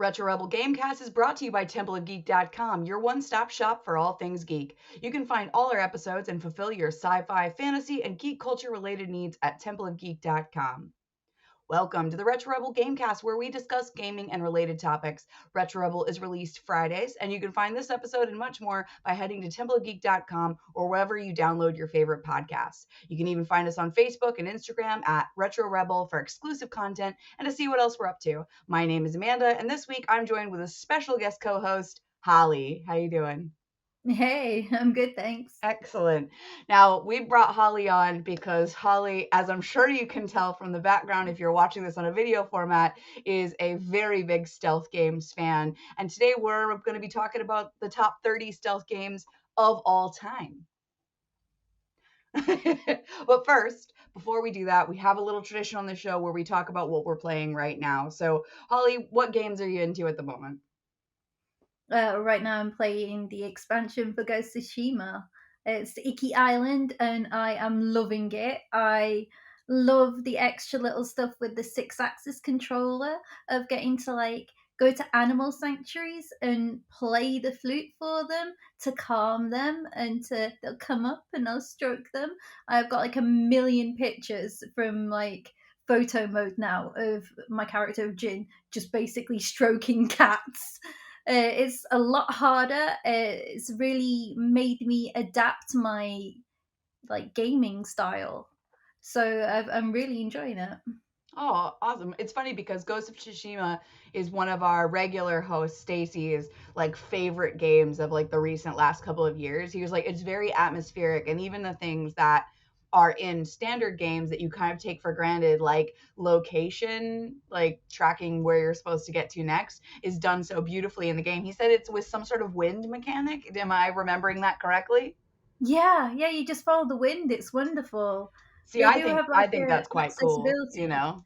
Retro Rebel Gamecast is brought to you by TempleOfGeek.com, your one-stop shop for all things geek. You can find all our episodes and fulfill your sci-fi, fantasy, and geek culture-related needs at TempleOfGeek.com. Welcome to the Retro Rebel Gamecast, where we discuss gaming and related topics. Retro Rebel is released Fridays, and you can find this episode and much more by heading to templeofgeek.com or wherever you download your favorite podcasts. You can even find us on Facebook and Instagram at Retro Rebel for exclusive content and to see what else we're up to. My name is Amanda, and this week I'm joined with a special guest co-host, Holly. How you doing? Hey, I'm good, thanks. Excellent. Now, we brought Holly on because Holly, as I'm sure you can tell from the background if you're watching this on a video format, is a very big stealth games fan. And today we're going to be talking about the top 30 stealth games of all time. But first, before we do that, we have a little tradition on the show where we talk about what we're playing right now. So, Holly, what games are you into at the moment? Right now, I'm playing the expansion for Ghost of Tsushima. It's Icky Island, and I am loving it. I love the extra little stuff with the six-axis controller of getting to go to animal sanctuaries and play the flute for them to calm them, and they'll come up and I'll stroke them. I've got like a million pictures from photo mode now of my character of Jin just basically stroking cats. It's a lot harder. It's really made me adapt my gaming style. So I'm really enjoying it. Oh, awesome. It's funny because Ghost of Tsushima is one of our regular hosts, Stacy's favorite games of the recent last couple of years. He was like, it's very atmospheric, and even the things that are in standard games that you kind of take for granted, like location, like tracking where you're supposed to get to next, is done so beautifully in the game. He said it's with some sort of wind mechanic. Am I remembering that correctly? Yeah, yeah. You just follow the wind. It's wonderful. See, They I do think have I like think a that's quite cool, you accessibility. know.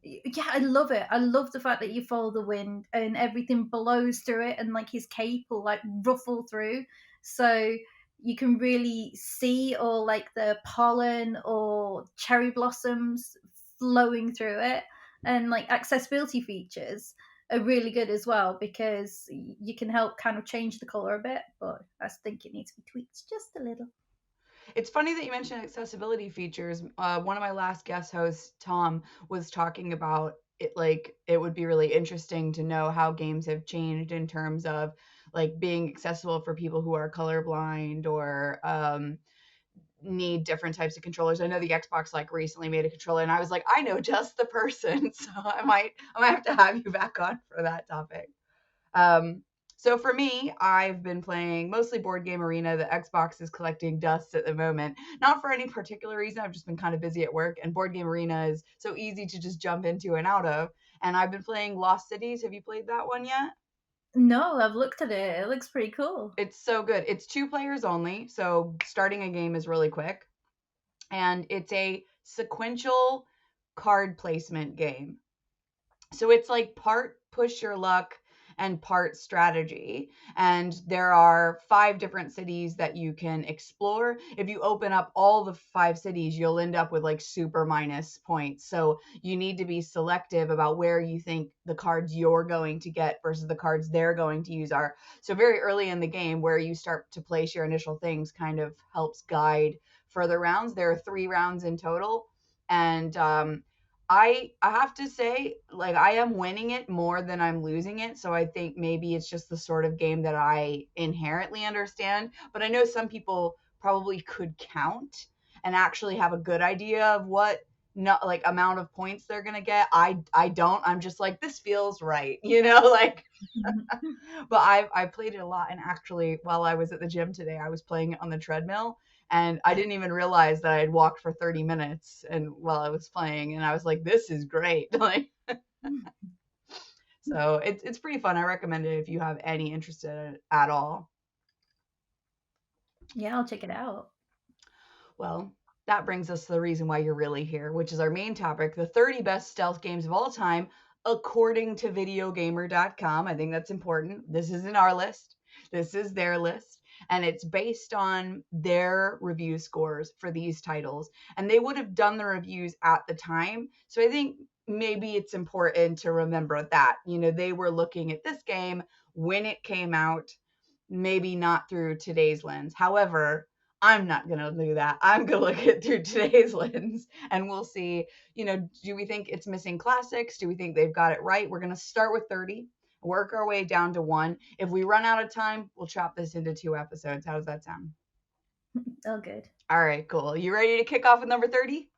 Yeah, I love it. I love the fact that you follow the wind and everything blows through it, and like his cape will ruffle through, so you can really see all like the pollen or cherry blossoms flowing through it, and like accessibility features are really good as well because you can help kind of change the color a bit, but I think it needs to be tweaked just a little. It's funny that you mentioned accessibility features. One of my last guest hosts, Tom, was talking about it. Like, it would be really interesting to know how games have changed in terms of being accessible for people who are colorblind or need different types of controllers. I know the Xbox recently made a controller, and I was like, I know just the person. So I might have to have you back on for that topic. Um, so for me, I've been playing mostly Board Game Arena. The Xbox is collecting dust at the moment. Not for any particular reason. I've just been kind of busy at work, and Board Game Arena is so easy to just jump into and out of. And I've been playing Lost Cities. Have you played that one yet? No, I've looked at it. It looks pretty cool. It's so good. It's two players only, so starting a game is really quick. And it's a sequential card placement game. So it's like part push your luck and part strategy. And there are 5 different cities that you can explore. If you open up all the 5 cities, you'll end up with super minus points. So you need to be selective about where you think the cards you're going to get versus the cards they're going to use are. So very early in the game, where you start to place your initial things kind of helps guide further rounds. There are 3 rounds in total. And I have to say, I am winning it more than I'm losing it. So I think maybe it's just the sort of game that I inherently understand. But I know some people probably could count and actually have a good idea of what not amount of points they're gonna get. I don't. I'm just like, this feels right, but I played it a lot, and actually, while I was at the gym today, I was playing it on the treadmill, and I didn't even realize that I had walked for 30 minutes and while I was playing, and I was like, this is great. So it's pretty fun. I recommend it if you have any interest in it at all. Yeah, I'll check it out. Well, that brings us to the reason why you're really here, which is our main topic, the 30 best stealth games of all time, according to videogamer.com. I think that's important. This isn't our list. This is their list. And it's based on their review scores for these titles. And they would have done the reviews at the time. So I think maybe it's important to remember that, they were looking at this game when it came out, maybe not through today's lens. However, I'm not going to do that. I'm going to look at it through today's lens, and we'll see, do we think it's missing classics? Do we think they've got it right? We're going to start with 30, work our way down to 1. If we run out of time, we'll chop this into 2 episodes. How does that sound? Oh, good. All right, cool. You ready to kick off with number 30?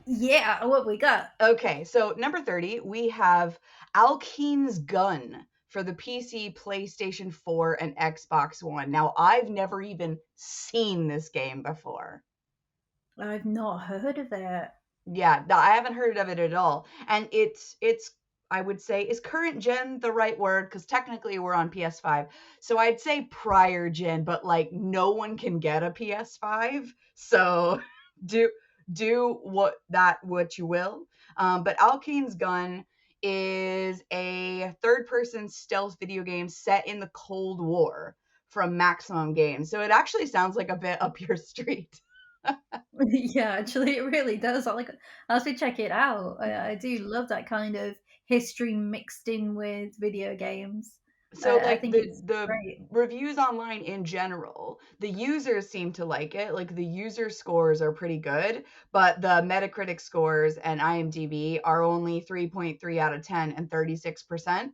Yeah, what we got? Okay, so number 30, we have Alkeen's Gun for the PC, PlayStation 4, and Xbox One. Now, I've never even seen this game before. I've not heard of it. Yeah, no, I haven't heard of it at all. And it's I would say, is current gen the right word? Because technically we're on PS5. So I'd say prior gen, but like no one can get a PS5. So do what you will. But Alkane's Gun is a third-person stealth video game set in the Cold War from Maximum Games. So it actually sounds like a bit up your street. Yeah, actually, it really does. I'll have to check it out. I do love that kind of history mixed in with video games. So I like think it's the great. reviews online in general, the users seem to like it. Like the user scores are pretty good, but the Metacritic scores and IMDb are only 3.3 out of 10 and 36%.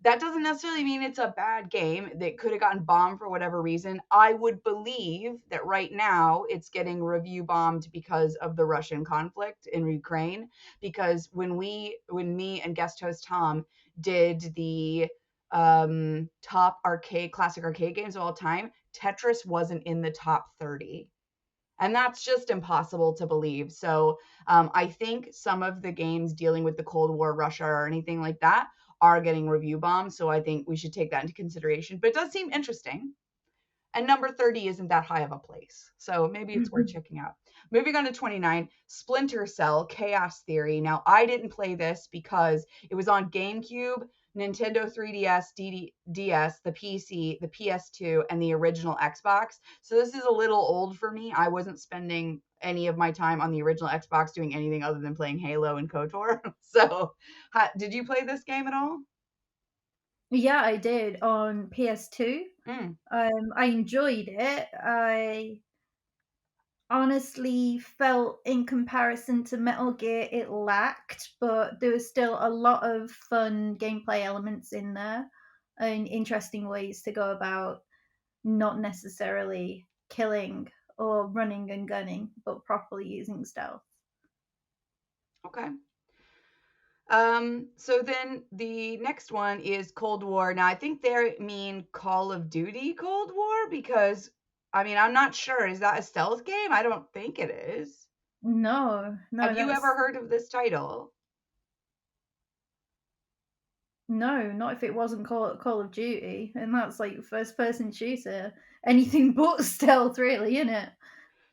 That doesn't necessarily mean it's a bad game that could have gotten bombed for whatever reason. I would believe that right now it's getting review bombed because of the Russian conflict in Ukraine. Because when me and guest host Tom did the top classic arcade games of all time, Tetris wasn't in the top 30. And that's just impossible to believe. So I think some of the games dealing with the Cold War, Russia, or anything like that are getting review bombs. So I think we should take that into consideration. But it does seem interesting. And number 30 isn't that high of a place. So maybe it's worth checking out. Moving on to 29, Splinter Cell Chaos Theory. Now, I didn't play this because it was on GameCube, Nintendo 3DS, DS, the PC, the PS2, and the original Xbox. So this is a little old for me. I wasn't spending any of my time on the original Xbox doing anything other than playing Halo and KOTOR. So did you play this game at all? Yeah, I did on PS2. Mm. I enjoyed it. I honestly felt in comparison to Metal Gear it lacked, but there was still a lot of fun gameplay elements in there and interesting ways to go about not necessarily killing or running and gunning, but properly using stealth. Okay. So then the next one is Cold War. Now I think they mean Call of Duty Cold War because I mean I'm not sure. Is that a stealth game? I don't think it is. No, no, Have you that's ever heard of this title? no, not if it wasn't Call of Duty, and that's like first person shooter. Anything but stealth, really, isn't it?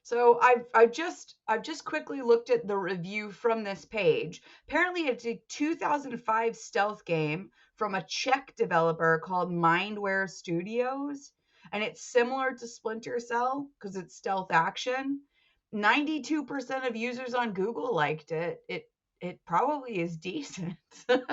So I've just quickly looked at the review from this page. Apparently it's a 2005 stealth game from a Czech developer called Mindware Studios, and it's similar to Splinter Cell because it's stealth action. 92% of users on Google liked it. It probably is decent. But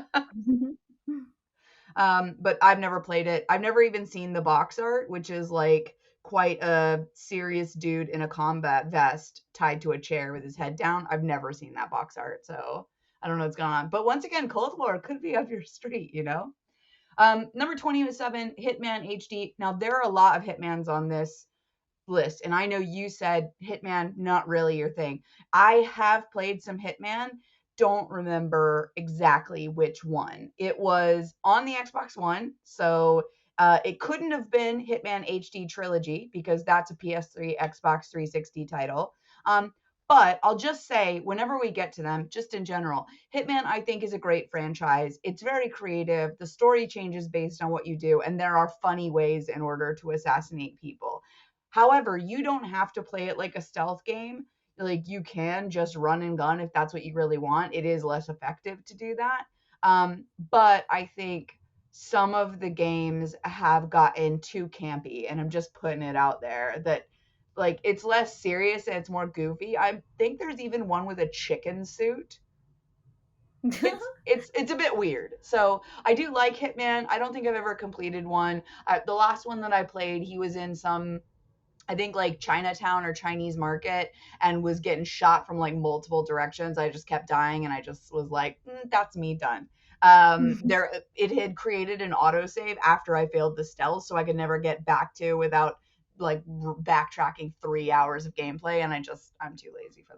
I've never played it. I've never even seen the box art, which is like quite a serious dude in a combat vest tied to a chair with his head down. I've never seen that box art, so I don't know what's going on. But once again, Cold War could be up your street. Number 27, Hitman HD. Now there are a lot of Hitmans on this list, and I know you said Hitman not really your thing. I have played some Hitman, don't remember exactly which one. It was on the Xbox One, so it couldn't have been Hitman HD Trilogy because that's a PS3 Xbox 360 title. But I'll just say, whenever we get to them, just in general, Hitman, I think, is a great franchise. It's very creative. The story changes based on what you do, and there are funny ways in order to assassinate people. However, you don't have to play it like a stealth game. Like you can just run and gun if that's what you really want. It is less effective to do that. But I think some of the games have gotten too campy, and I'm just putting it out there that like it's less serious and it's more goofy. I think there's even one with a chicken suit. It's a bit weird. So I do like Hitman. I don't think I've ever completed one. The last one that I played, he was in some, I think like Chinatown or Chinese market, and was getting shot from like multiple directions. I just kept dying, and I just was like, that's me done. There, it had created an autosave after I failed the stealth, so I could never get back to without like backtracking 3 hours of gameplay, and I'm too lazy for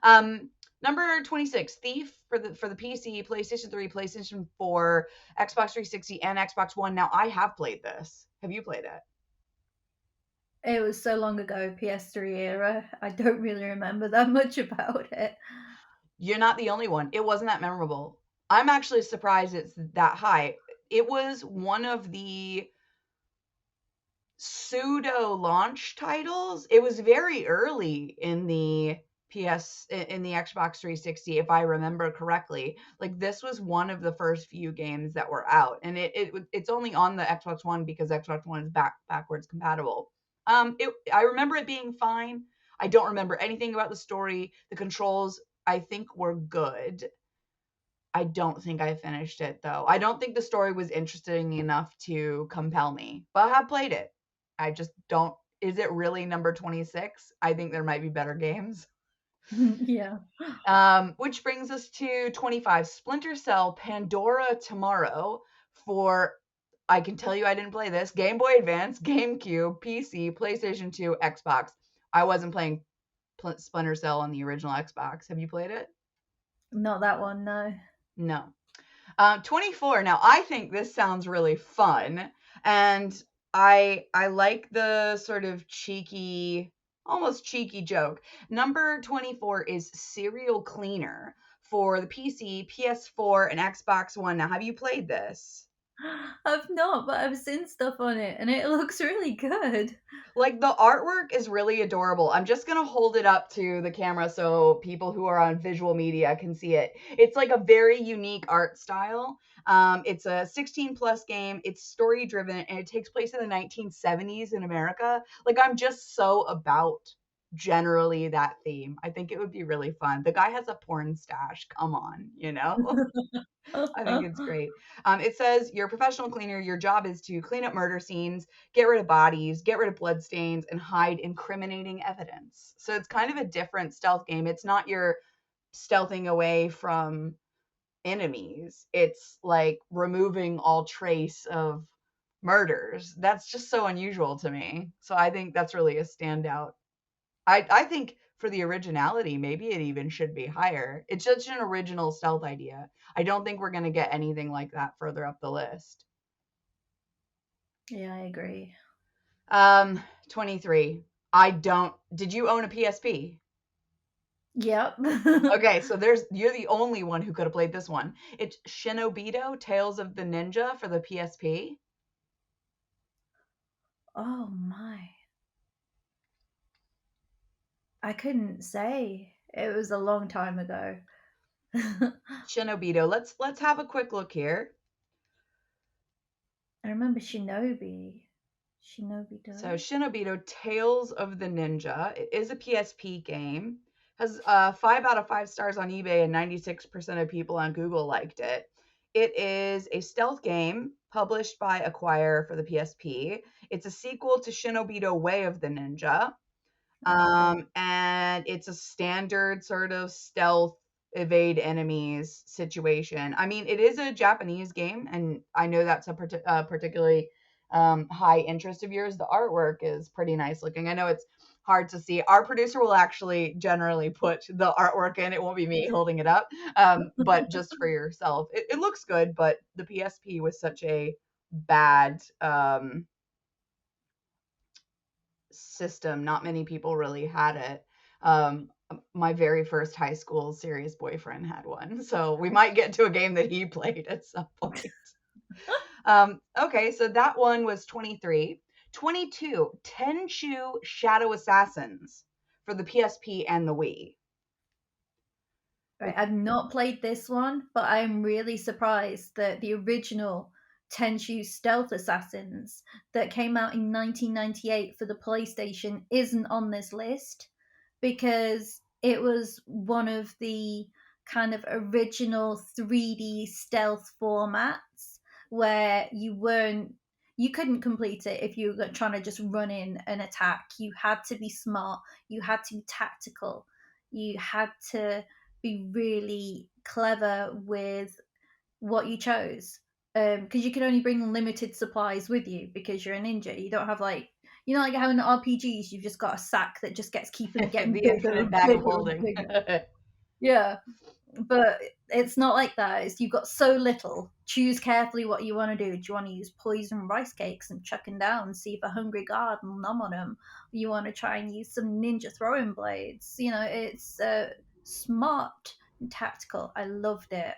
that. Number 26, Thief for the PC, PlayStation 3, PlayStation 4, Xbox 360, and Xbox One. Now I have played this. Have you played it? It was so long ago, PS3 era. I don't really remember that much about it. You're not the only one. It wasn't that memorable. I'm actually surprised it's that high. It was one of the pseudo launch titles. It was very early in the Xbox 360, if I remember correctly. Like, this was one of the first few games that were out, and it's only on the Xbox One because Xbox One is backwards compatible. I remember it being fine. I don't remember anything about the story. The controls, I think, were good. I don't think I finished it though. I don't think the story was interesting enough to compel me, but I have played it. I just don't. Is it really number 26? I think there might be better games. Yeah. Which brings us to 25, Splinter Cell Pandora Tomorrow for, I can tell you I didn't play this, Game Boy Advance, GameCube, PC, PlayStation 2, Xbox. I wasn't playing Splinter Cell on the original Xbox. Have you played it? Not that one, no. No. 24. Now, I think this sounds really fun, and I like the sort of cheeky, almost cheeky joke. Number 24 is Serial Cleaner for the PC, PS4, and Xbox One. Now, have you played this? I've not, but I've seen stuff on it and it looks really good. Like, the artwork is really adorable. I'm just gonna hold it up to the camera so people who are on visual media can see it. It's like a very unique art style. It's a 16 plus game. It's story driven, and it takes place in the 1970s in America. Like, I'm just so about generally that theme. I think it would be really fun. The guy has a porn stash. Come on, you know? I think it's great. It says you're a professional cleaner. Your job is to clean up murder scenes, get rid of bodies, get rid of bloodstains, and hide incriminating evidence. So it's kind of a different stealth game. It's not your stealthing away from enemies. It's like removing all trace of murders. That's just so unusual to me. So I think that's really a standout. I think for the originality, maybe it even should be higher. It's just an original stealth idea. I don't think we're going to get anything like that further up the list. Yeah, I agree. 23. Did you own a PSP? Yep. Okay, so you're the only one who could have played this one. It's Shinobito Tales of the Ninja for the PSP. Oh my. I couldn't say. It was a long time ago. Shinobito. Let's have a quick look here. I remember Shinobi. So Shinobito. Shinobito Tales of the Ninja. It is a PSP game. Has 5 out of 5 stars on eBay, and 96% of people on Google liked it. It is a stealth game published by Acquire for the PSP. It's a sequel to Shinobito Way of the Ninja. And it's a standard sort of stealth evade enemies situation. I mean, it is a Japanese game, and I know that's a particularly high interest of yours. The artwork is pretty nice looking. I know it's hard to see. Our producer will actually generally put the artwork in. It won't be me holding it up, but just for yourself, it looks good. But the PSP was such a bad system. Not many people really had it. My very first high school serious boyfriend had one, so we might get to a game that he played at some point. Okay, so that one was 23. 22, Tenchu Shadow Assassins for the PSP and the Wii. Right, I've not played this one, but I'm really surprised that the original Tenchu Stealth Assassins that came out in 1998 for the PlayStation isn't on this list because it was one of the kind of original 3D stealth formats where you couldn't complete it if you were trying to just run in and attack. You had to be smart, you had to be tactical, you had to be really clever with what you chose. Because you can only bring limited supplies with you because you're a ninja. You don't have like, like how in RPGs you've just got a sack that just getting The bigger infinite and bag of bigger and holding. bigger. Yeah, but it's not like that. You've got so little. Choose carefully what you want to do. Do you want to use poison rice cakes and chuck them down and see if a hungry guard will nom on them? Or you want to try and use some ninja throwing blades? It's smart and tactical. I loved it.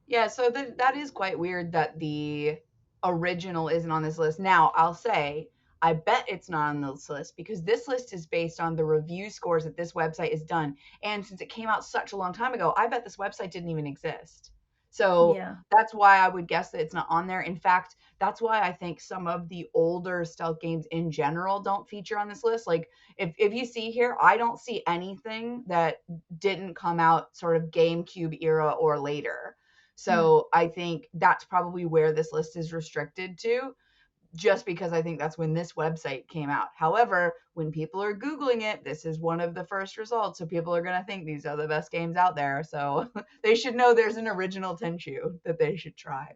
Yeah, so that is quite weird that the original isn't on this list. Now, I'll say, I bet it's not on this list because this list is based on the review scores that this website has done. And since it came out such a long time ago, I bet this website didn't even exist. So Yeah. that's why I would guess that it's not on there. In fact, that's why I think some of the older stealth games in general don't feature on this list. Like, if you see here, I don't see anything that didn't come out sort of GameCube era or later. So I think that's probably where this list is restricted to, just because I think that's when this website came out. However, when people are Googling it, this is one of the first results. So people are going to think these are the best games out there. So they should know there's an original Tenchu that they should try.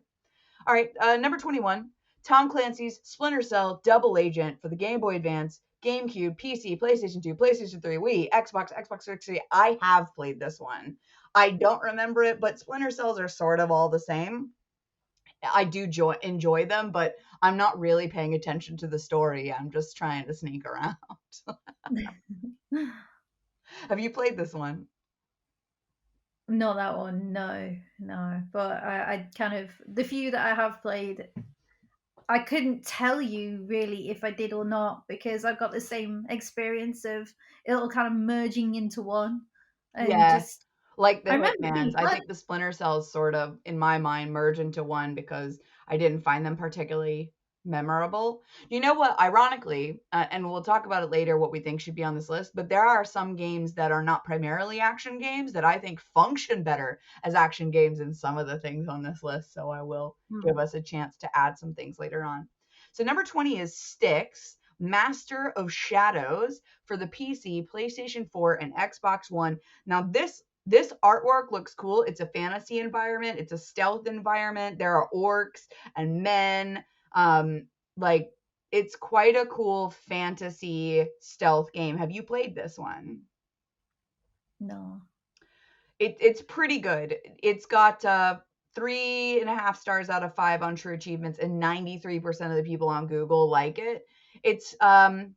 All right, number 21, Tom Clancy's Splinter Cell Double Agent for the Game Boy Advance, GameCube, PC, PlayStation 2, PlayStation 3, Wii, Xbox, Xbox 360. I have played this one. I don't remember it, but Splinter Cells are sort of all the same. I do enjoy them, but I'm not really paying attention to the story. I'm just trying to sneak around. Have you played this one? Not that one, no, no. But I kind of, the few that I have played, I couldn't tell you really if I did or not because I've got the same experience of it all kind of merging into one, and Yeah, just like the I remember it Hitmans. being I fun. think the Splinter Cells sort of, in my mind, merge into one because I didn't find them particularly memorable. You know what? Ironically, and we'll talk about it later, what we think should be on this list, but there are some games that are not primarily action games that I think function better as action games than some of the things on this list. So I will Hmm. give us a chance to add some things later on. So number 20 is Styx, Master of Shadows for the PC, PlayStation 4, and Xbox One. Now this artwork looks cool. It's a fantasy environment. It's a stealth environment. There are orcs and men. Like it's quite a cool fantasy stealth game. Have you played this one? No. It's pretty good. It's got 3.5 stars out of 5 on True Achievements, and 93% of the people on Google like it. It's of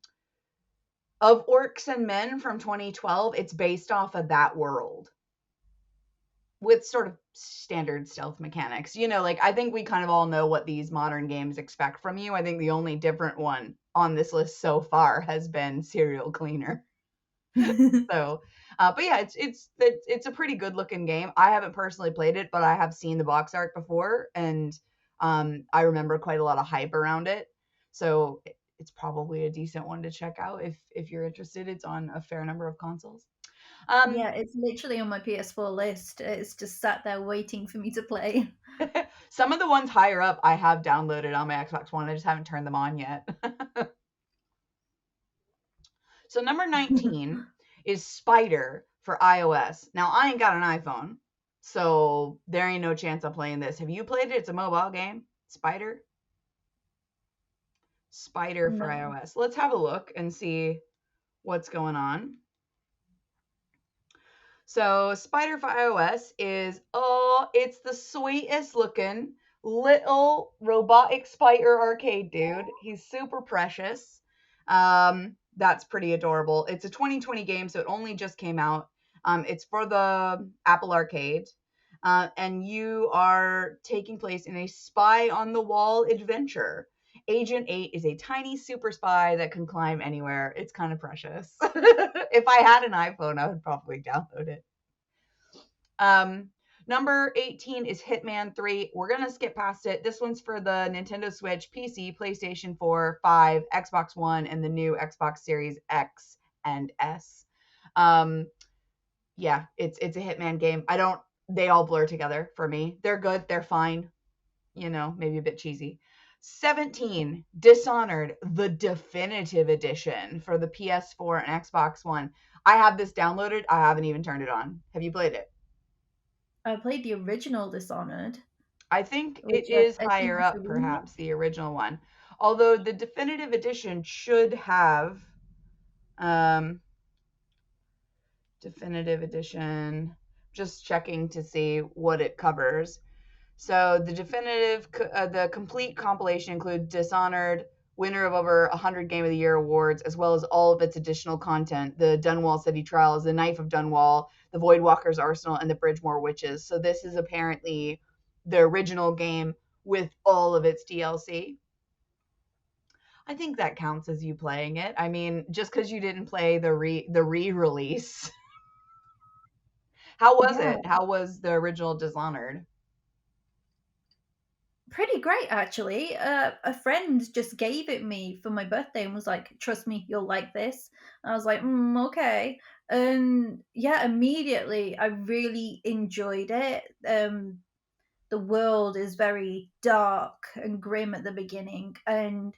Orcs and Men from 2012. It's based off of that world with sort of standard stealth mechanics. Like I think we kind of all know what these modern games expect from you. I think the only different one on this list so far has been Serial Cleaner. So, but yeah, it's a pretty good looking game. I haven't personally played it, but I have seen the box art before, and I remember quite a lot of hype around it. So it's probably a decent one to check out if you're interested. It's on a fair number of consoles. Yeah, it's literally on my PS4 list. It's just sat there waiting for me to play. Some of the ones higher up I have downloaded on my Xbox One. I just haven't turned them on yet. So number 19 is Spider for iOS. Now I ain't got an iPhone, so there ain't no chance I'm playing this. Have you played it? It's a mobile game. Spider. Spider for No. iOS. Let's have a look and see what's going on. So Spider for iOS is, oh, it's the sweetest looking little robotic spider arcade dude. He's super precious. That's pretty adorable. It's a 2020 game, so it only just came out. It's for the Apple Arcade. And you are taking place in a spy on the wall adventure. Agent 8 is a tiny super spy that can climb anywhere. It's kind of precious. If I had an iPhone, I would probably download it. Number 18 is Hitman 3. We're going to skip past it. This one's for the Nintendo Switch, PC, PlayStation 4, 5, Xbox One, and the new Xbox Series X and S. Yeah, it's a Hitman game. I don't they all blur together for me. They're good, they're fine, maybe a bit cheesy. 17, Dishonored, the definitive edition for the PS4 and Xbox One. I have this downloaded. I haven't even turned it on. Have you played it? I played the original Dishonored, I think which it is I think higher was the up, remake. perhaps, the original one. Although the definitive edition should have um, definitive edition. Just checking to see what it covers. So the complete compilation includes Dishonored, winner of over 100 Game of the Year awards, as well as all of its additional content: the Dunwall City Trials, the Knife of Dunwall, the Voidwalker's Arsenal, and the Bridgemore Witches. So this is apparently the original game with all of its DLC. I think that counts as you playing it. I mean, just because you didn't play the re-release. How was Yeah, it? How was the original Dishonored? pretty great actually. A friend just gave it me for my birthday and was like, "Trust me, you'll like this." I was like, "Okay," and yeah, immediately I really enjoyed it. The world is very dark and grim at the beginning, and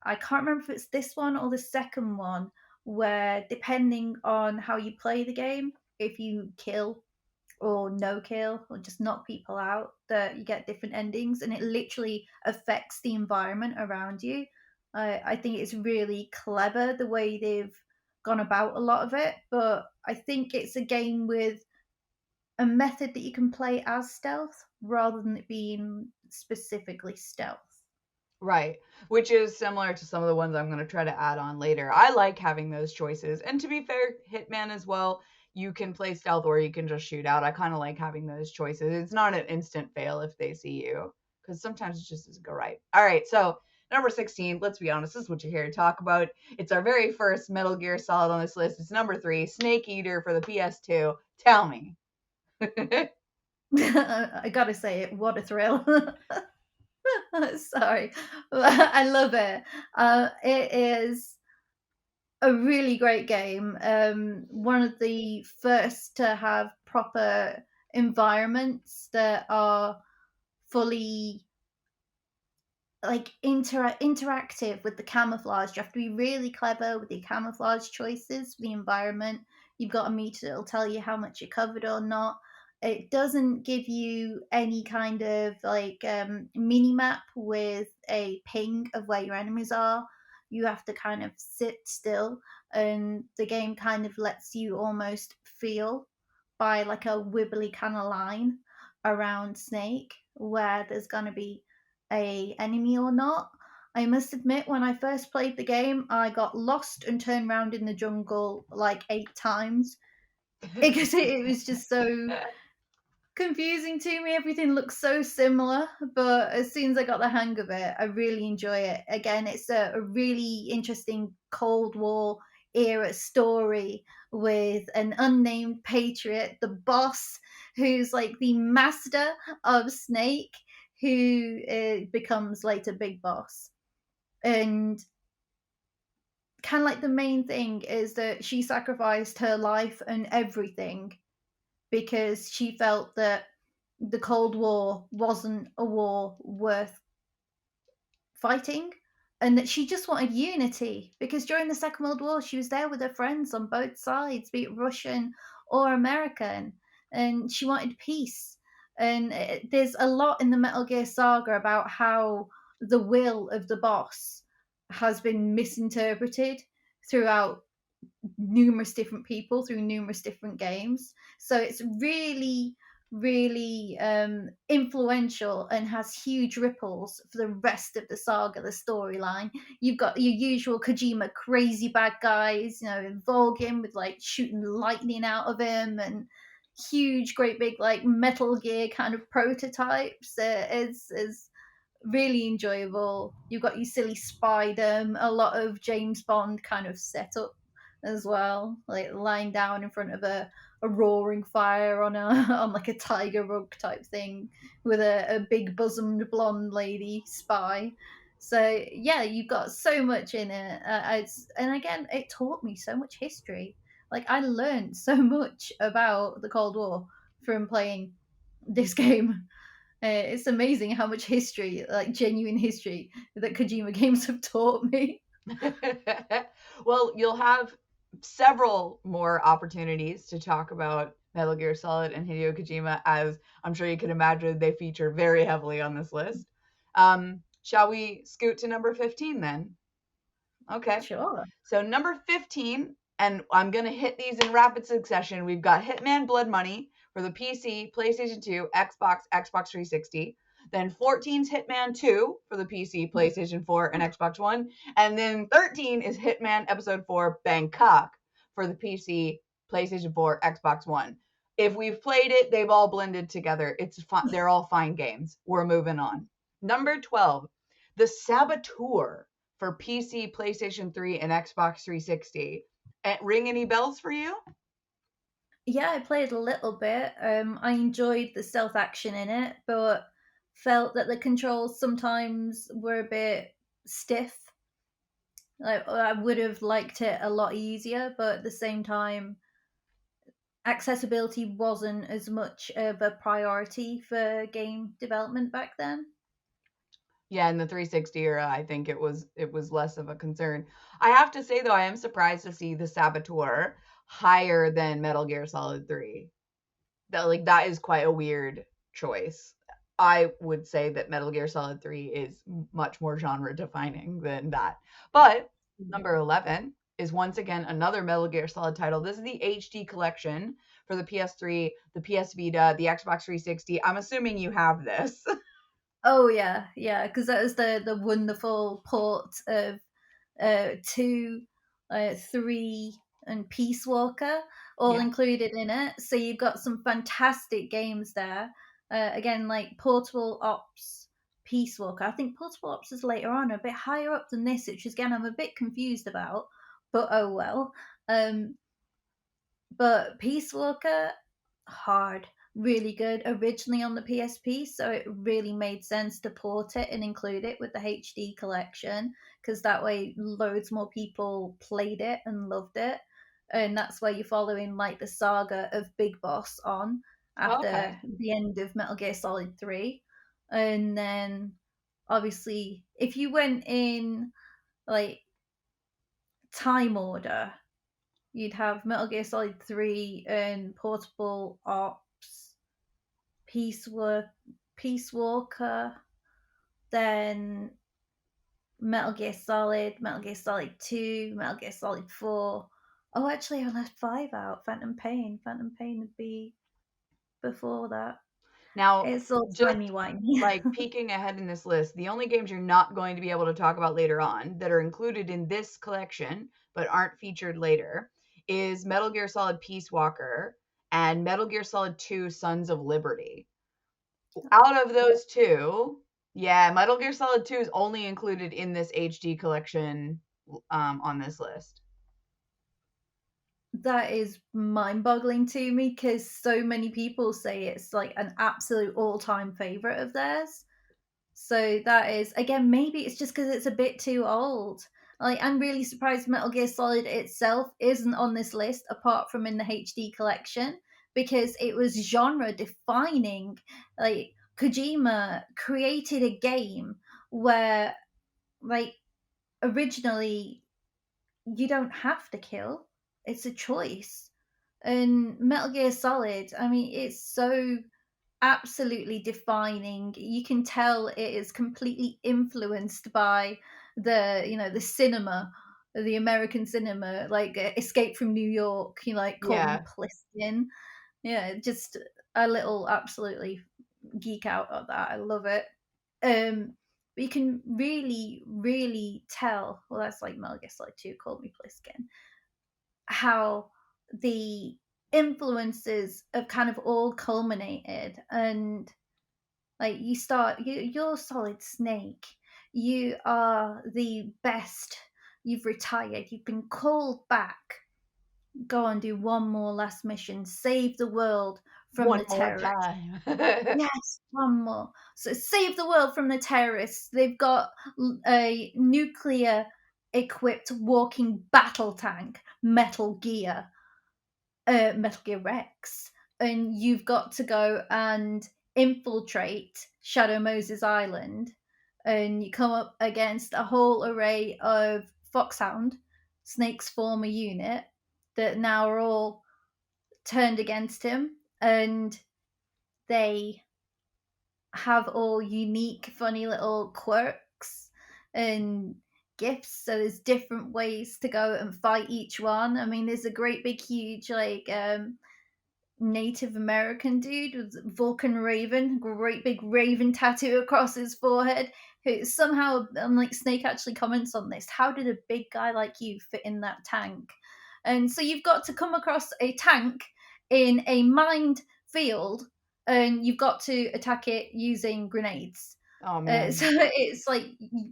I can't remember if it's this one or the second one, where depending on how you play the game, if you kill or no kill or just knock people out, that you get different endings, and it literally affects the environment around you. I think it's really clever the way they've gone about a lot of it, but I think it's a game with a method that you can play as stealth rather than it being specifically stealth. Right, which is similar to some of the ones I'm going to try to add on later. I like having those choices. And to be fair, Hitman as well, you can play stealth or you can just shoot out. I kind of like having those choices. It's not an instant fail if they see you, because sometimes it just doesn't go right. All right, so number 16, let's be honest, this is what you're here to talk about. It's our very first Metal Gear Solid on this list. It's number 3, Snake Eater for the PS2. Tell me. I gotta say it, what a thrill. Sorry. I love it. It is a really great game. One of the first to have proper environments that are fully like interactive with the camouflage. You have to be really clever with your camouflage choices for the environment. You've got a meter that'll tell you how much you're covered or not. It doesn't give you any kind of like mini map with a ping of where your enemies are. You have to kind of sit still, and the game kind of lets you almost feel by like a wibbly kind of line around Snake where there's going to be a enemy or not. I must admit, when I first played the game, I got lost and turned around in the jungle like 8 times because it was just so confusing to me. Everything looks so similar, but as soon as I got the hang of it, I really enjoy it. Again, it's a really interesting Cold War era story with an unnamed patriot, the boss, who's like the master of Snake, who becomes later Big Boss. And kind of like the main thing is that she sacrificed her life and everything because she felt that the Cold War wasn't a war worth fighting, and that she just wanted unity because during the Second World War she was there with her friends on both sides, be it Russian or American, and she wanted peace. And there's a lot in the Metal Gear saga about how the will of the boss has been misinterpreted throughout numerous different people through numerous different games. So it's really, really influential and has huge ripples for the rest of the saga, the storyline. You've got your usual Kojima crazy bad guys, Volgin with like shooting lightning out of him and huge, great big like Metal Gear kind of prototypes. It's really enjoyable. You've got your silly spider, a lot of James Bond kind of setup as well, like lying down in front of a roaring fire on a on like a tiger rug type thing with a big bosomed blonde lady spy. So yeah, you've got so much in it. And again, it taught me so much history. Like, I learned so much about the Cold War from playing this game. It's amazing how much history, like genuine history, that Kojima games have taught me. Well, you'll have several more opportunities to talk about Metal Gear Solid and Hideo Kojima, as I'm sure you can imagine they feature very heavily on this list. Shall we scoot to number 15 then? Okay. Sure. So number 15, and I'm going to hit these in rapid succession. We've got Hitman Blood Money for the PC, PlayStation 2, Xbox, Xbox 360. Then 14's Hitman 2 for the PC, PlayStation 4, and Xbox One. And then 13 is Hitman Episode 4 Bangkok for the PC, PlayStation 4, Xbox One. If we've played it, they've all blended together. It's fun. They're all fine games. We're moving on. Number 12, The Saboteur for PC, PlayStation 3, and Xbox 360. Ring any bells for you? Yeah, I played a little bit. I enjoyed the stealth action in it, but felt that the controls sometimes were a bit stiff. Like, I would have liked it a lot easier, but at the same time, accessibility wasn't as much of a priority for game development back then. Yeah, in the 360 era, I think it was less of a concern. I have to say though, I am surprised to see the Saboteur higher than Metal Gear Solid 3. That is quite a weird choice. I would say that Metal Gear Solid 3 is much more genre defining than that. But number 11 is once again another Metal Gear Solid title. This is the HD collection for the PS3, the PS Vita, the Xbox 360. I'm assuming you have this. Oh yeah, yeah, because that was the wonderful port of 2, 3, and Peace Walker all Yeah. included in it. So you've got some fantastic games there. Again, like Portable Ops, Peace Walker. I think Portable Ops is later on, a bit higher up than this, which again I'm a bit confused about. But oh well. Um, but Peace Walker, hard, really good. Originally on the PSP, so it really made sense to port it and include it with the HD collection, because that way loads more people played it and loved it. And that's where you're following like the saga of Big Boss on Okay. after the end of Metal Gear Solid 3. And then obviously if you went in like time order, you'd have Metal Gear Solid 3 and Portable Ops, Peace Walker, then Metal Gear Solid 2, Metal Gear Solid 4. Oh, actually, I left 5 out. Phantom Pain. Phantom Pain would be before that. Now, It's all just timey-wimey. like peeking ahead in this list, the only games you're not going to be able to talk about later on that are included in this collection but aren't featured later is Metal Gear Solid Peace Walker and Metal Gear Solid 2 Sons of Liberty. Out of those two, yeah, Metal Gear Solid 2 is only included in this HD collection on this list. That is mind-boggling to me because so many people say it's like an absolute all-time favorite of theirs. So that is, again, maybe it's just because it's a bit too old. Like, I'm really surprised Metal Gear Solid itself isn't on this list apart from in the HD collection, because it was genre defining. Like, Kojima created a game where, like, originally you don't have to kill, it's a choice. And Metal Gear Solid, I mean, it's so absolutely defining. You can tell it is completely influenced by the cinema, the American cinema, like Escape from New York. You like call me Yeah. Pliskin. Yeah, just a little absolutely geek out at that. I love it. But you can really, really tell. Well, that's like Metal Gear Solid 2, Call Me Pliskin. How the influences have kind of all culminated, and like you're Solid Snake, you are the best, you've retired, you've been called back, go and do one more last mission, save the world from One the more terrorists. time. Yes, one more. So save the world from the terrorists. They've got a nuclear equipped walking battle tank, Metal Gear. Metal Gear Rex, and you've got to go and infiltrate Shadow Moses Island, and you come up against a whole array of Foxhound, Snake's former unit, that now are all turned against him, and they have all unique, funny little quirks and gifts. So there's different ways to go and fight each one. I mean, there's a great big, huge, like, Native American dude with Vulcan Raven, great big raven tattoo across his forehead. Who somehow, like Snake actually comments on this, how did a big guy like you fit in that tank? And so you've got to come across a tank in a mined field, and you've got to attack it using grenades. Oh So man. it's like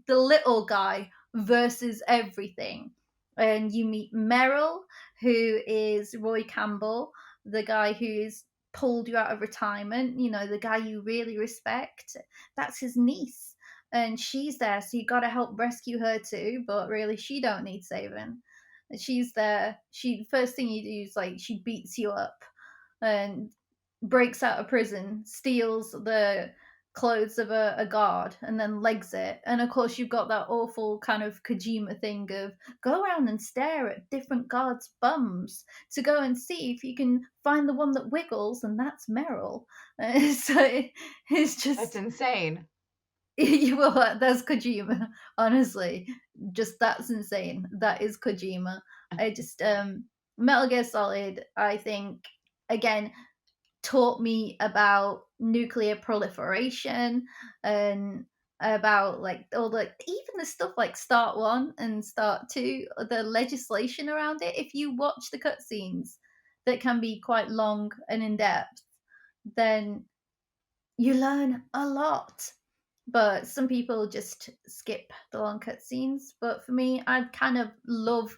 the little guy versus everything. And you meet Merrill, who is Roy Campbell, the guy who's pulled you out of retirement, the guy you really respect. That's his niece. And she's there, so you gotta help rescue her too, but really she don't need saving. She's there. She first thing you do is like she beats you up and breaks out of prison, steals the clothes of a guard, and then legs it. And of course, you've got that awful kind of Kojima thing of go around and stare at different guards' bums to go and see if you can find the one that wiggles, and that's Meryl. So it's That's just insane. well, that's Kojima. Honestly, just that's insane. That is Kojima. I just Metal Gear Solid. I think again taught me about nuclear proliferation and about like all the even the stuff like Start One and Start Two, the legislation around it. If you watch the cutscenes that can be quite long and in depth, then you learn a lot. But some people just skip the long cutscenes. But for me, I kind of love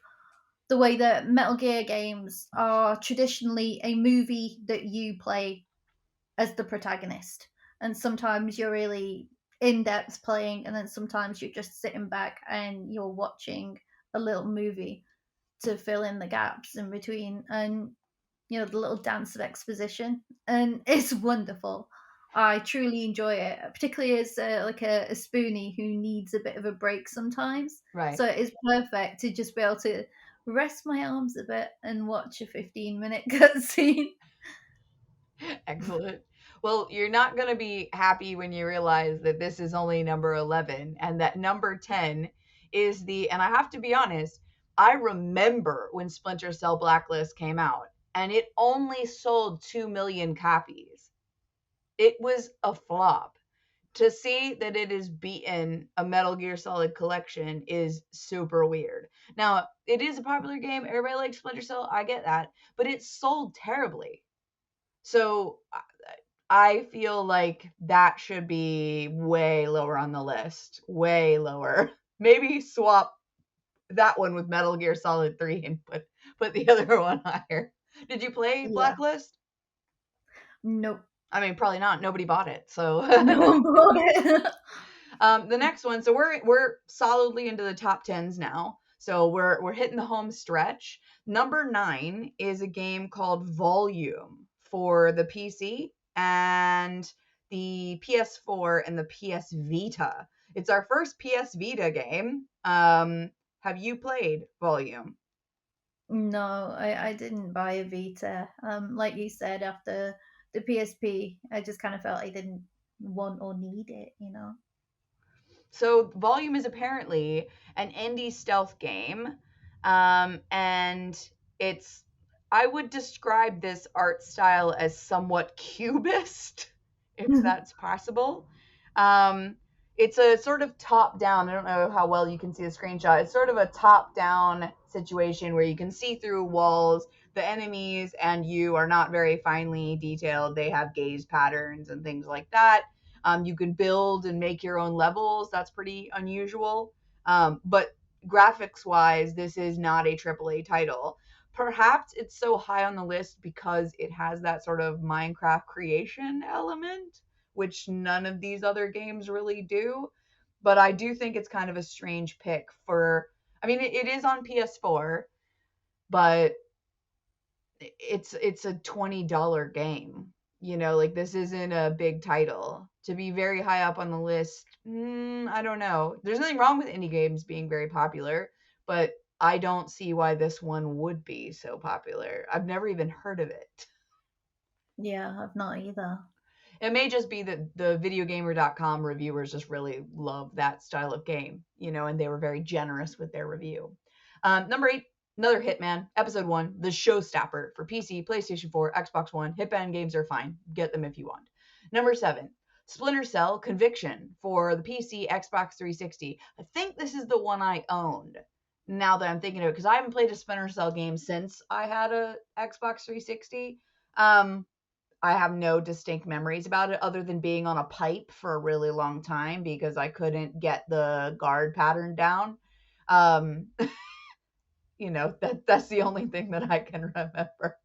the way that Metal Gear games are traditionally a movie that you play as the protagonist. And sometimes you're really in depth playing, and then sometimes you're just sitting back and you're watching a little movie to fill in the gaps in between. And the little dance of exposition, and it's wonderful. I truly enjoy it, particularly as like a spoonie who needs a bit of a break sometimes. Right. So it's perfect to just be able to rest my arms a bit and watch a 15-minute cutscene. Excellent. Well, you're not going to be happy when you realize that this is only number 11 and that number 10 is and I have to be honest, I remember when Splinter Cell Blacklist came out and it only sold 2 million copies. It was a flop. To see that it is beaten a Metal Gear Solid collection is super weird. Now, it is a popular game. Everybody likes Splinter Cell. I get that. But it sold terribly. So I feel like that should be way lower on the list. Way lower. Maybe swap that one with Metal Gear Solid 3 and put the other one higher. Did you play Yeah. Blacklist? Nope. I mean, probably not. Nobody bought it. So No one bought it. the next one. So we're solidly into the top tens now. So we're hitting the home stretch. Number 9 is a game called Volume for the PC and the PS4 and the PS Vita. It's our first PS Vita game. Have you played Volume? No, I didn't buy a Vita. Like you said, after the PSP, I just kind of felt I didn't want or need it. So Volume is apparently an indie stealth game, and it's I would describe this art style as somewhat cubist, if that's possible. Um, it's a sort of top down. I don't know how well you can see the screenshot. It's sort of a top down situation where you can see through walls. The enemies and you are not very finely detailed. They have gaze patterns and things like that. You can build and make your own levels. That's pretty unusual. But graphics wise, this is not a AAA title. Perhaps it's so high on the list because it has that sort of Minecraft creation element, which none of these other games really do. But I do think it's kind of a strange pick for. I mean, it is on PS4, but it's a $20 game. Like this isn't a big title. To be very high up on the list, I don't know. There's nothing wrong with indie games being very popular, but I don't see why this one would be so popular. I've never even heard of it. Yeah, I've not either. It may just be that the videogamer.com reviewers just really love that style of game, and they were very generous with their review. Number 8, another Hitman, Episode 1, The Showstopper for PC, PlayStation 4, Xbox One. Hitman games are fine. Get them if you want. Number 7, Splinter Cell Conviction for the PC, Xbox 360. I think this is the one I owned, now that I'm thinking of it, because I haven't played a Splinter Cell game since I had a Xbox 360. I have no distinct memories about it other than being on a pipe for a really long time because I couldn't get the guard pattern down. Um, that's the only thing that I can remember.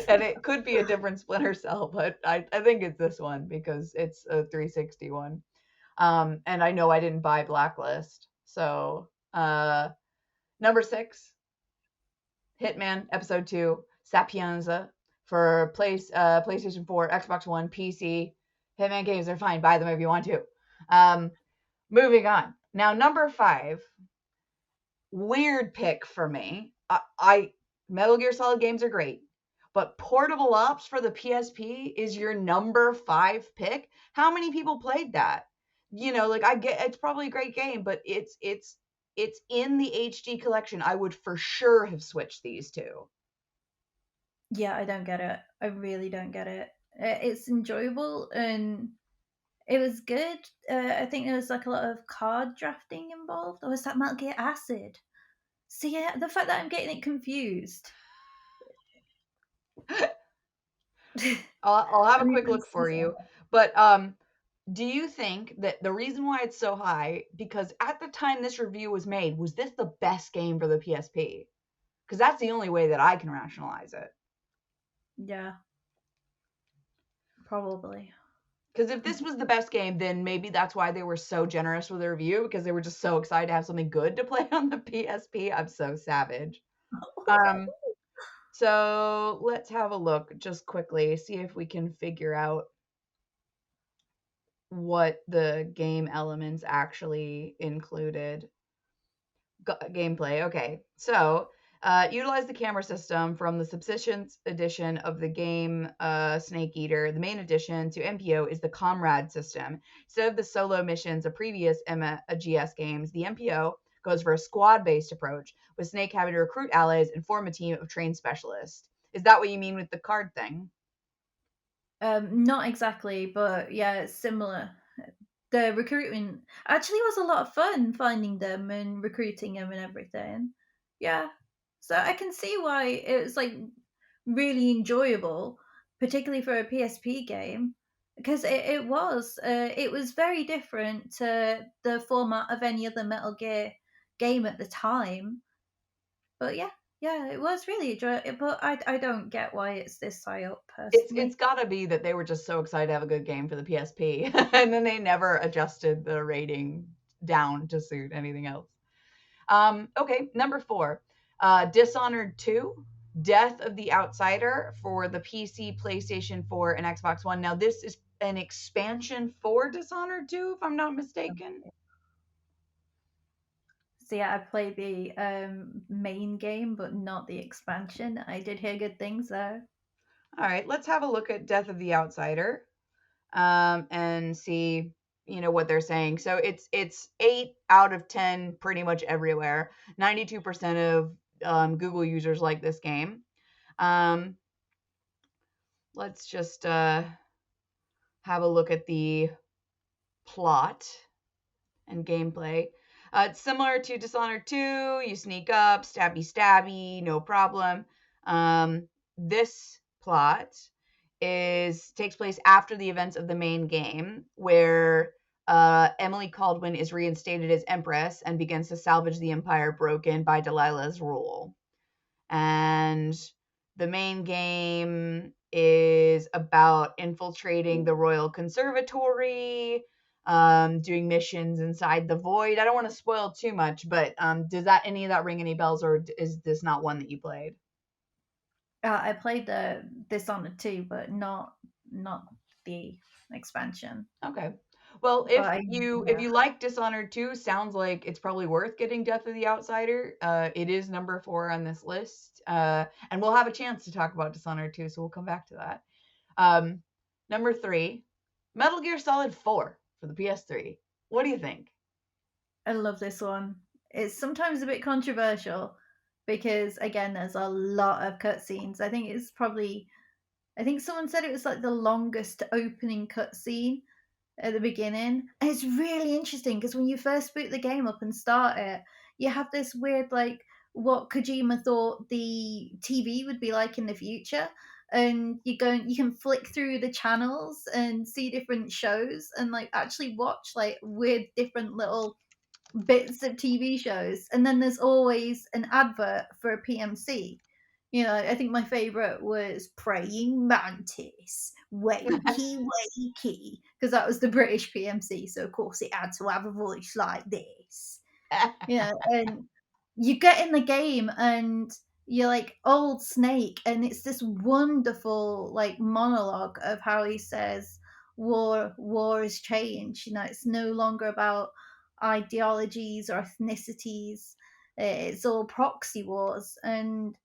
And it could be a different Splinter Cell, but I think it's this one because it's a 360 one. And I know I didn't buy Blacklist. So, number 6, Hitman Episode 2, Sapienza for PlayStation 4, Xbox One, PC. Hitman games are fine. Buy them if you want to. Moving on. Now, number 5, weird pick for me. I Metal Gear Solid games are great, but Portable Ops for the PSP is your number 5 pick. How many people played that? Like I get it's probably a great game, but it's in the HD collection. I would for sure have switched these two. Yeah, I don't get it. I really don't get it. It's enjoyable and it was good. I think there was like a lot of card drafting involved, or was that Metal Gear Acid? So yeah, the fact that I'm getting it confused. I'll have I a mean, quick look for you. But do you think that the reason why it's so high, because at the time this review was made, was this the best game for the PSP? Because that's the only way that I can rationalize it. yeah, probably. Because if this was the best game, then maybe that's why they were so generous with the review, because they were just so excited to have something good to play on the PSP. I'm so savage. Um, so let's have a look just quickly, see if we can figure out what the game elements actually included. Gameplay. Okay, so utilize the camera system from the subsistence edition of the game Snake Eater. The main addition to MPO is the Comrade system. Instead of the solo missions of previous GS games, the MPO goes for a squad-based approach, with Snake having to recruit allies and form a team of trained specialists. Is that what you mean with the card thing? Not exactly, but yeah, it's similar. The recruitment actually was a lot of fun finding them and recruiting them and everything. Yeah, so I can see why it was like really enjoyable, particularly for a PSP game, because it was very different to the format of any other Metal Gear game at the time. But yeah, it was really enjoyable. But I don't get why it's this high up It's personally. got to be that they were just so excited to have a good game for the PSP, and then they never adjusted the rating down to suit anything else. Okay, number 4, Dishonored 2, Death of the Outsider for the PC, PlayStation 4, and Xbox One. Now, this is an expansion for Dishonored 2, if I'm not mistaken. So yeah, I played the main game, but not the expansion. I did hear good things though. All right, let's have a look at Death of the Outsider and see what they're saying. So it's 8 out of 10 pretty much everywhere. 92% of Google users like this game. Let's just have a look at the plot and gameplay. It's similar to Dishonored 2. You sneak up, stabby stabby, no problem. This plot takes place after the events of the main game, where Emily Caldwin is reinstated as Empress and begins to salvage the empire broken by Delilah's rule. And the main game is about infiltrating the Royal Conservatory, doing missions inside the Void. I don't want to spoil too much, but does any of that ring any bells, or is this not one that you played? I played the Dishonored 2, but not the expansion. Okay. Well, But if yeah, you like Dishonored 2, sounds like it's probably worth getting Death of the Outsider. It is number 4 on this list. And we'll have a chance to talk about Dishonored 2, so we'll come back to that. Number 3, Metal Gear Solid 4 for the PS3. What do you think? I love this one. It's sometimes a bit controversial because again, there's a lot of cutscenes. I think someone said it was like the longest opening cutscene at the beginning. And it's really interesting because when you first boot the game up and start it, you have this weird, like, what Kojima thought the TV would be like in the future. And you can flick through the channels and see different shows and like actually watch like weird different little bits of TV shows. And then there's always an advert for a PMC. I think my favorite was Praying Mantis, wakey, wakey, because that was the British PMC. So, of course, it had to have a voice like this. And you get in the game and you're like old Snake, and it's this wonderful, like, monologue of how he says, war has changed. It's no longer about ideologies or ethnicities. It's all proxy wars. And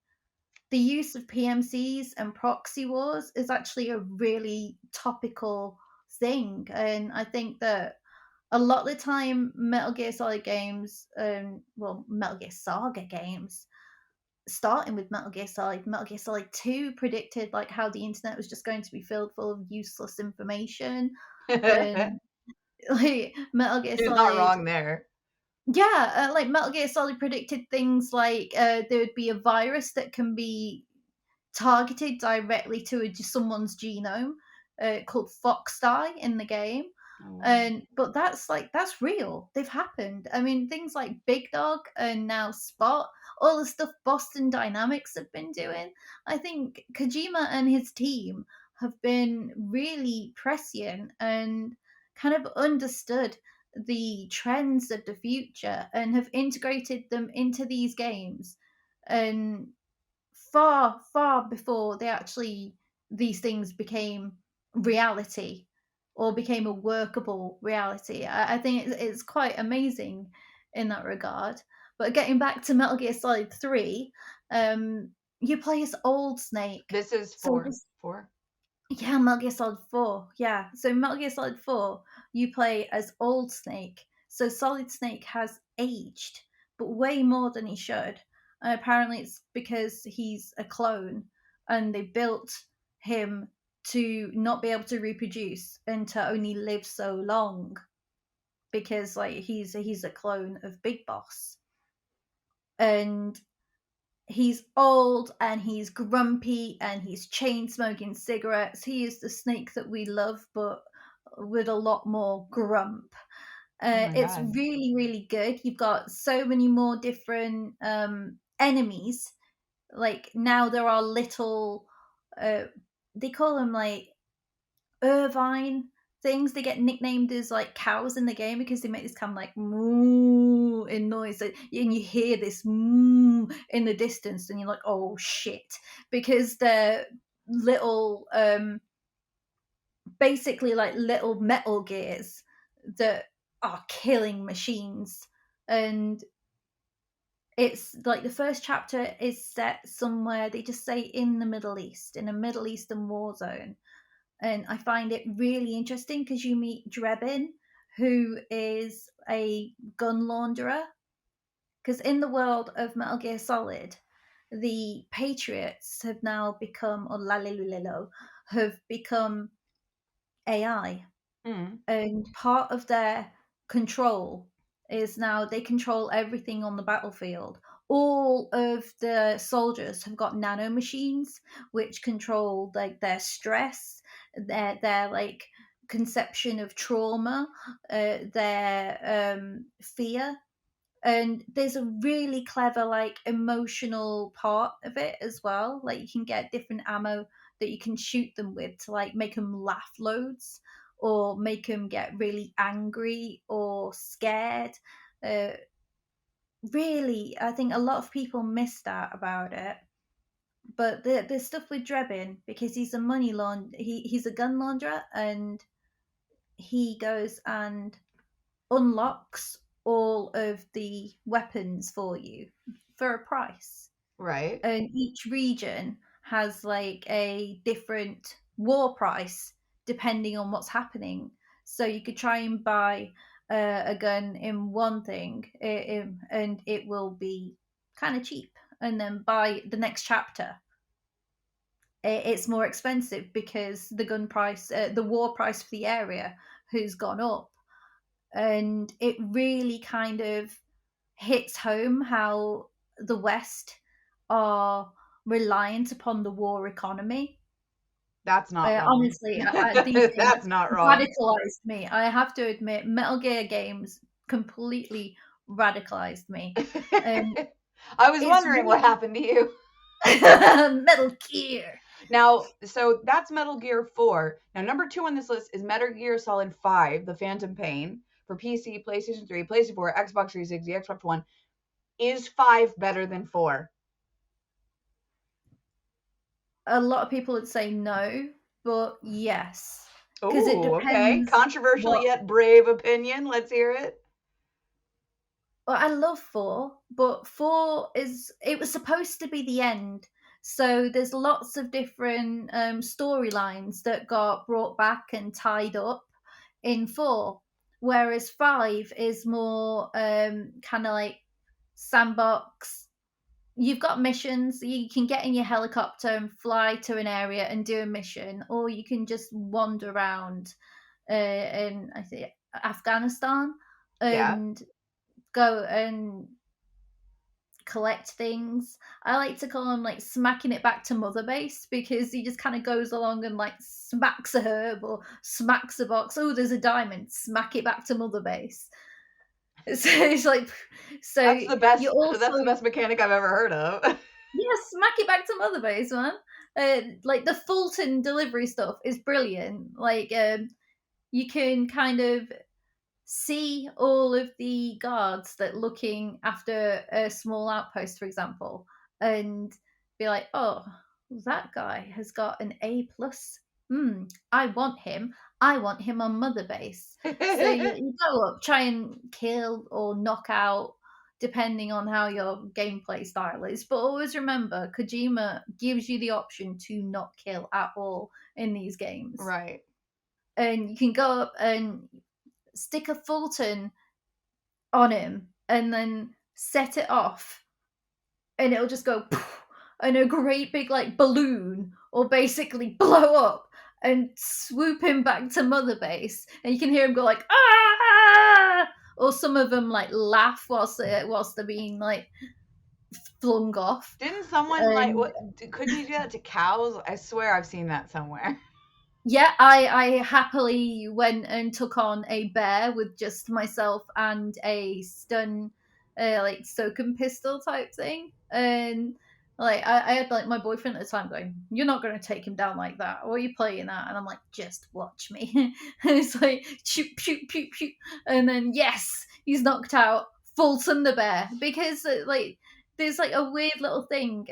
the use of PMCs and proxy wars is actually a really topical thing. And I think that a lot of the time, Metal Gear Solid games, Metal Gear Saga games, starting with Metal Gear Solid 2 predicted like how the internet was just going to be filled full of useless information. And like Metal Gear She's not Solid wrong there. Yeah, like Metal Gear Solid predicted things like there would be a virus that can be targeted directly to someone's genome, called Foxdie in the game. Oh, wow. And but that's real. They've happened. I mean, things like Big Dog and now Spot, all the stuff Boston Dynamics have been doing. I think Kojima and his team have been really prescient and kind of understood the trends of the future and have integrated them into these games. And far, far before these things became reality or became a workable reality. I think it's quite amazing in that regard. But getting back to Metal Gear Solid 3, you play as Old Snake. This is So 4. this 4? Yeah, Metal Gear Solid 4. Yeah. So Metal Gear Solid 4, you play as Old Snake. So Solid Snake has aged, but way more than he should. And apparently it's because he's a clone and they built him to not be able to reproduce and to only live so long because like he's a clone of Big Boss. And he's old and he's grumpy and he's chain smoking cigarettes. He is the Snake that we love, but with a lot more grump. Oh my It's god. really, really good. You've got so many more different enemies. Like now there are little, they call them like Irvine things. They get nicknamed as like cows in the game because they make this kind of like moo in noise, and you hear this moo in the distance, and you're like, oh shit, because they're little, basically like little metal gears that are killing machines. And it's like the first chapter is set somewhere, they just say in the Middle East, in a Middle Eastern war zone. And I find it really interesting because you meet Drebin, who is a gun launderer. Because in the world of Metal Gear Solid, the Patriots have now become, or Lalilulelo, have become AI. Mm. And part of their control is now they control everything on the battlefield. All of the soldiers have got nanomachines which control like their stress, their like conception of trauma, their fear. And there's a really clever like emotional part of it as well. Like you can get different ammo that you can shoot them with to like make them laugh loads or make them get really angry or scared. uh, Really, I think a lot of people miss that about it. But there's stuff with Drebin because he's a he's a gun launderer, and he goes and unlocks all of the weapons for you for a price. Right. And each region has like a different war price depending on what's happening. So you could try and buy a gun in one thing, and it will be kind of cheap. And then by the next chapter, it's more expensive because the gun price, the war price for the area has gone up. And it really kind of hits home how the West are reliant upon the war economy. That's not wrong. Honestly, these games That's not wrong. radicalized me. I have to admit, Metal Gear games completely radicalized me. Um, I was it's wondering what really happened to you. Metal Gear. Now, so that's Metal Gear 4. Now, number 2 on this list is Metal Gear Solid 5, The Phantom Pain, for PC, PlayStation 3, PlayStation 4, Xbox 360, Xbox One. Is 5 better than 4? A lot of people would say no, but yes, because it Oh, okay. depends Controversial what. yet brave opinion. Let's hear it. Well, I love four, but four is it was supposed to be the end. So there's lots of different storylines that got brought back and tied up in four, whereas five is more kind of like sandbox. You've got missions. You can get in your helicopter and fly to an area and do a mission, or you can just wander around in I think Afghanistan Yeah. and go and collect things. I like to call him like smacking it back to mother base because he just kind of goes along and like smacks a herb or smacks a box. Oh, there's a diamond. Smack it back to mother base. So it's like, so That's the you best that's the also, best mechanic I've ever heard of. yeah, smack it back to mother base, man. Like the Fulton delivery stuff is brilliant. Like you can kind of see all of the guards that looking after a small outpost, for example, and be like, "Oh, that guy has got an A plus. I want him. I want him on Mother Base." So you go up, try and kill or knock out, depending on how your gameplay style is. But always remember, Kojima gives you the option to not kill at all in these games, Right. and you can go up and stick a Fulton on him and then set it off, and it'll just go poof, and a great big like balloon or basically blow up and swoop him back to mother base, and you can hear him go like ah, or some of them like laugh whilst they're being like flung off. Didn't someone like And what couldn't you do that to cows? I swear I've seen that somewhere. yeah, I happily went and took on a bear with just myself and a stun, like soaking pistol type thing, and like I had like my boyfriend at the time going, "You're not going to take him down like that. What are you playing at?" And I'm like, "Just watch me." And it's like shoot, shoot, shoot, shoot, and then yes, he's knocked out. Fulton the bear because like there's like a weird little thing.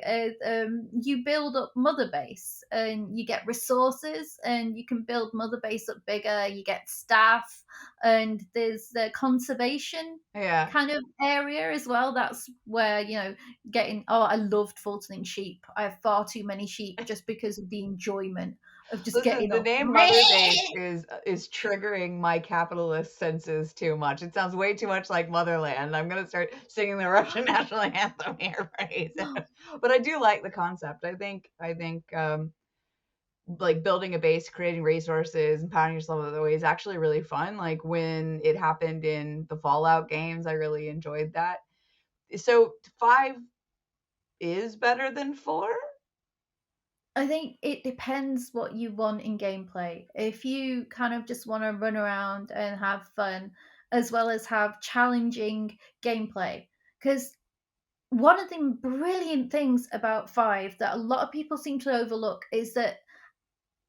You build up mother base and you get resources, and you can build mother base up bigger. You get staff, and there's the conservation Yeah. kind of area as well. That's where getting. Oh, I loved Fultoning sheep. I have far too many sheep just because of the enjoyment of just Listen, getting the up. name Mother Base is triggering my capitalist senses too much. It sounds way too much like Motherland. I'm gonna start singing the Russian national anthem here pretty soon. But I do like the concept. I think like building a base, creating resources, empowering yourself in other ways is actually really fun. Like when it happened in the Fallout games, I really enjoyed that. So 5 is better than 4? I think it depends what you want in gameplay. If you kind of just want to run around and have fun, as well as have challenging gameplay, because one of the brilliant things about Five that a lot of people seem to overlook is that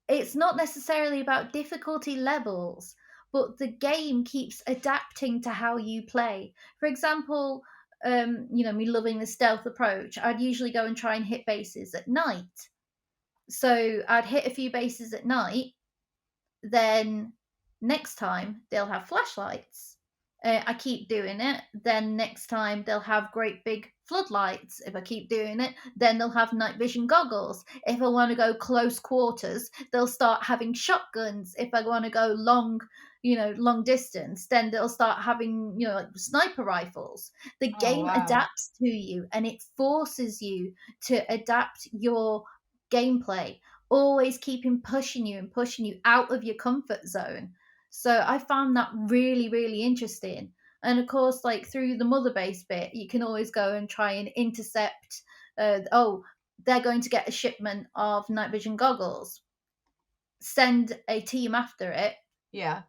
it's not necessarily about difficulty levels, but the game keeps adapting to how you play. For example, me loving the stealth approach, I'd usually go and try and hit bases at night. So I'd hit a few bases at night, then next time they'll have flashlights. I keep doing it, then next time they'll have great big floodlights. If I keep doing it, then they'll have night vision goggles. If I want to go close quarters, they'll start having shotguns. If I want to go long distance, then they'll start having, like sniper rifles. The Oh, game wow. adapts to you and it forces you to adapt your gameplay, always keeping pushing you and pushing you out of your comfort zone. So I found that really, really interesting. And of course, like through the mother base bit, you can always go and try and intercept. They're going to get a shipment of night vision goggles. Send a team after it, Yeah.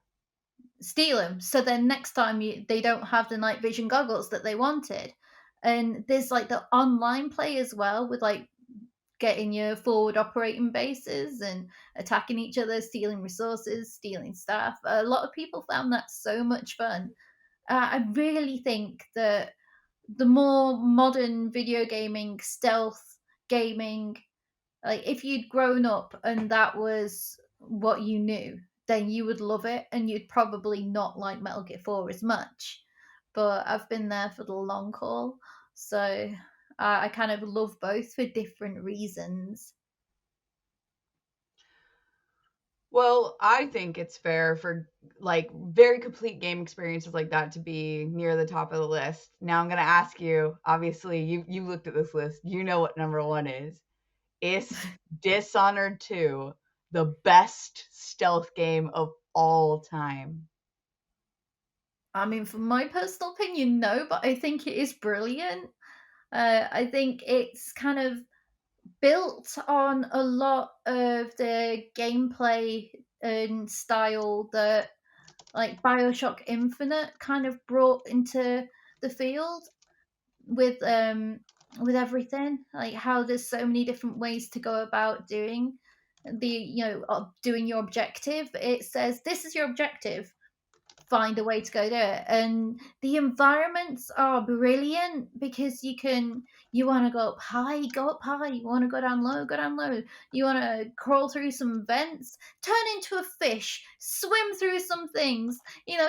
steal them. So then next time they don't have the night vision goggles that they wanted. And there's like the online play as well, with like getting your forward operating bases and attacking each other, stealing resources, stealing stuff. A lot of people found that so much fun. I really think that the more modern video gaming, stealth gaming, like if you'd grown up and that was what you knew, then you would love it and you'd probably not like Metal Gear 4 as much. But I've been there for the long haul, so I kind of love both for different reasons. Well, I think it's fair for like very complete game experiences like that to be near the top of the list. Now I'm going to ask you, obviously you looked at this list. You know what number 1 is. Is Dishonored 2 the best stealth game of all time? I mean, from my personal opinion, no, but I think it is brilliant. I think it's kind of built on a lot of the gameplay and style that like Bioshock Infinite kind of brought into the field with everything, like how there's so many different ways to go about doing your objective. It says this is your objective, find a way to go do it. And the environments are brilliant because you want to go up high, go up high. You want to go down low. You want to crawl through some vents, turn into a fish, swim through some things,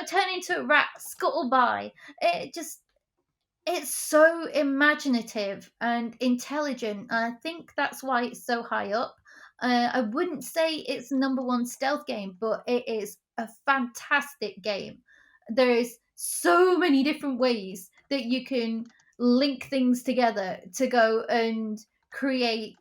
turn into a rat, scuttle by. It's so imaginative and intelligent, and I think that's why it's so high up. I wouldn't say it's number one stealth game, but it is a fantastic game. There is so many different ways that you can link things together to go and create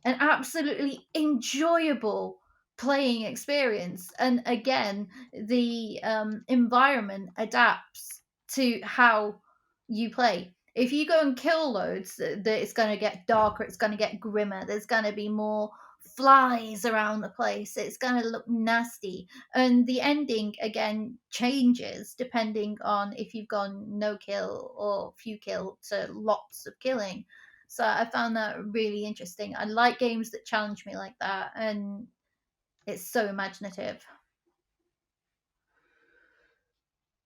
an absolutely enjoyable playing experience. And again, the environment adapts to how you play. If you go and kill loads, it's going to get darker, it's going to get grimmer, there's going to be more flies around the place, it's going to look nasty. And the ending, again, changes depending on if you've gone no kill or few kill to lots of killing. So I found that really interesting. I like games that challenge me like that, and it's so imaginative.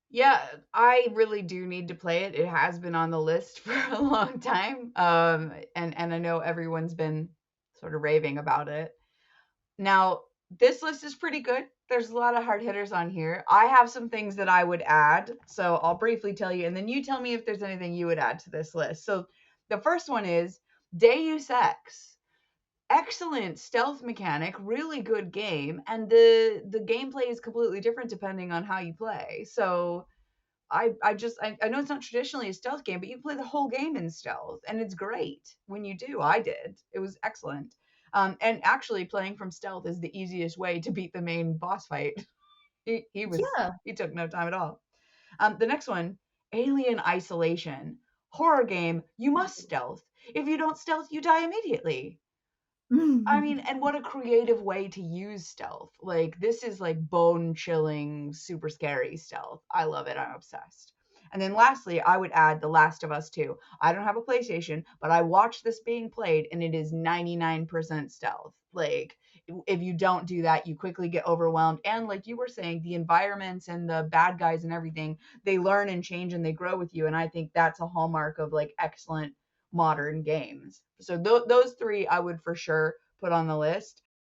Yeah, I really do need to play it. It has been on the list for a long time. And I know everyone's been sort of raving about it. Now, this list is pretty good. There's a lot of hard hitters on here. I have some things that I would add, so I'll briefly tell you, and then you tell me if there's anything you would add to this list. So, the first one is Deus Ex. Excellent stealth mechanic, really good game, and the gameplay is completely different depending on how you play. So, I know it's not traditionally a stealth game, but you play the whole game in stealth, and it's great when you do. I did. It was excellent. And actually, playing from stealth is the easiest way to beat the main boss fight. Yeah. He took no time at all. The next one, Alien Isolation, horror game. You must stealth. If you don't stealth, you die immediately. I mean, and what a creative way to use stealth. Like, this is like bone chilling, super scary stealth. I love it. I'm obsessed. And then lastly, I would add The Last of Us 2. I don't have a PlayStation, but I watched this being played and it is 99% stealth. Like, if you don't do that, you quickly get overwhelmed. And like you were saying, the environments and the bad guys and everything, they learn and change and they grow with you. And I think that's a hallmark of like excellent modern games. So those three I would for sure put on the list.